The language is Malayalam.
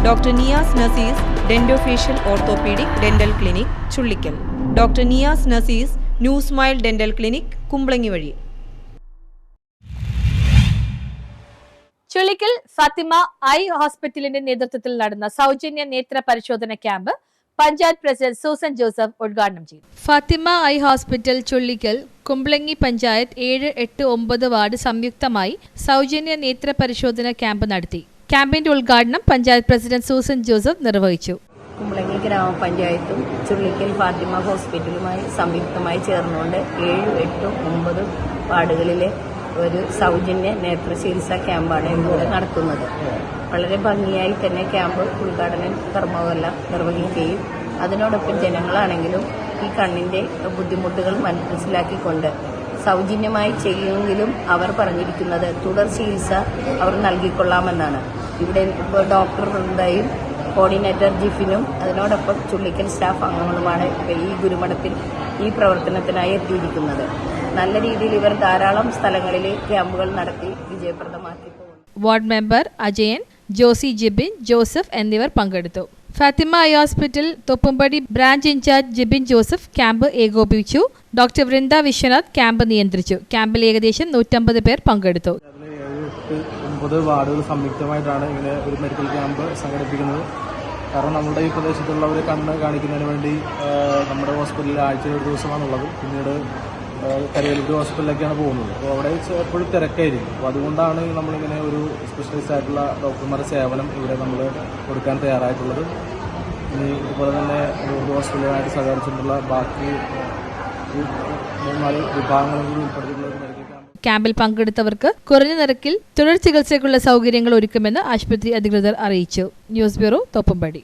Doctor Niyas Naseez dentofacial orthopaedic dental clinic Chullickal, doctor Niyas Naseez new smile dental clinic Kumbalangi വഴി. ചുള്ളിക്കൽ ഫാത്തിമ ഐ ഹോസ്പിറ്റലിന്റെ നേതൃത്വത്തിൽ നടന്ന സൗജന്യ നേത്ര പരിശോധന ക്യാമ്പ് പഞ്ചായത്ത് പ്രസിഡന്റ് സൂസൻ ജോസഫ് ഉദ്ഘാടനം ചെയ്തു. Fathima eye hospital Chullikkal, Kumbalangi panchayat 7, 8, 9 ward സംയുക്തമായി സൗജന്യ നേത്ര പരിശോധന ക്യാമ്പ് നടത്തി. ക്യാമ്പിന്റെ ഉദ്ഘാടനം പഞ്ചായത്ത് പ്രസിഡന്റ് സൂസൻ ജോസഫ് നിർവഹിച്ചു. കുമ്പളങ്ങി ഗ്രാമപഞ്ചായത്തും ചുള്ളിക്കൽ ഫാത്തിമ ഹോസ്പിറ്റലുമായി സംയുക്തമായി ചേർന്നുകൊണ്ട് 7, 8, 9 വാർഡുകളിലെ ഒരു സൗജന്യ നേത്ര ചികിത്സാ ക്യാമ്പാണ് ഇവിടെ നടത്തുന്നത്. വളരെ ഭംഗിയായി തന്നെ ക്യാമ്പ് ഉദ്ഘാടന കർമ്മമെല്ലാം നിർവഹിക്കുകയും അതിനോടൊപ്പം ജനങ്ങളാണെങ്കിലും ഈ കണ്ണിന്റെ ബുദ്ധിമുട്ടുകൾ മനസ്സിലാക്കിക്കൊണ്ട് സൗജന്യമായി ചെയ്യുമെങ്കിലും അവർ പറഞ്ഞിരിക്കുന്നത് തുടർ ചികിത്സ അവർ നൽകിക്കൊള്ളാമെന്നാണ്. ഇവിടെ ഡോക്ടർ വൃന്ദയും കോർഡിനേറ്റർ ജിഫിനും അതിനോടൊപ്പം ചുള്ളിക്കൽ സ്റ്റാഫ് അംഗങ്ങളുമാണ് ഈ ഗുരുമഠത്തിൽ ഈ പ്രവർത്തനത്തിനായി എത്തിയിരിക്കുന്നത്. നല്ല രീതിയിൽ ഇവർ ധാരാളം സ്ഥലങ്ങളിൽ ക്യാമ്പുകൾ നടത്തി വിജയപ്രദമാക്കി പോകുന്നു. Ward member Ajayan, Josy, Jibin, Joseph എന്നിവർ പങ്കെടുത്തു. Fathima eye hospital Thoppumpady branch in charge Jibin Joseph camp ഏകോപിപ്പിച്ചു. ഡോക്ടർ വൃന്ദ വിശ്വനാഥ് ക്യാമ്പ് നിയന്ത്രിച്ചു. ക്യാമ്പിൽ ഏകദേശം 150 പേർ പങ്കെടുത്തു. 9 വാർഡുകൾ സംയുക്തമായിട്ടാണ് ഇങ്ങനെ ഒരു മെഡിക്കൽ ക്യാമ്പ് സംഘടിപ്പിക്കുന്നത്. കാരണം നമ്മുടെ ഈ പ്രദേശത്തുള്ളവരെ കണ്ണ് കാണിക്കുന്നതിന് വേണ്ടി നമ്മുടെ ഹോസ്പിറ്റലിൽ ആഴ്ചയിൽ ഒരു ദിവസമാണുള്ളത്. പിന്നീട് കരയിലേക്ക് ഹോസ്പിറ്റലിലേക്കാണ് പോകുന്നത്. അപ്പോൾ അവിടെ എപ്പോഴും തിരക്കായിരിക്കും. അപ്പോൾ അതുകൊണ്ടാണ് നമ്മളിങ്ങനെ ഒരു സ്പെഷ്യലിസ്റ്റ് ആയിട്ടുള്ള ഡോക്ടർമാരുടെ സേവനം ഇവിടെ നമ്മൾ കൊടുക്കാൻ തയ്യാറായിട്ടുള്ളത്. ഇനി ഇതുപോലെ തന്നെ ഹോസ്പിറ്റലുമായിട്ട് സഹകരിച്ചിട്ടുള്ള ബാക്കി 3-4 വിഭാഗങ്ങളും കൂടി ഉൾപ്പെടുത്തിയിട്ടുള്ള ഒരു മെഡിക്കൽ ക്യാമ്പ്. ക്യാമ്പിൽ പങ്കെടുത്തവർക്ക് കുറഞ്ഞ നിരക്കിൽ തുടർ ചികിത്സയ്ക്കുള്ള സൗകര്യങ്ങൾ ഒരുക്കുമെന്ന് ആശുപത്രി അധികൃതർ അറിയിച്ചു. News bureau, Thoppumpady.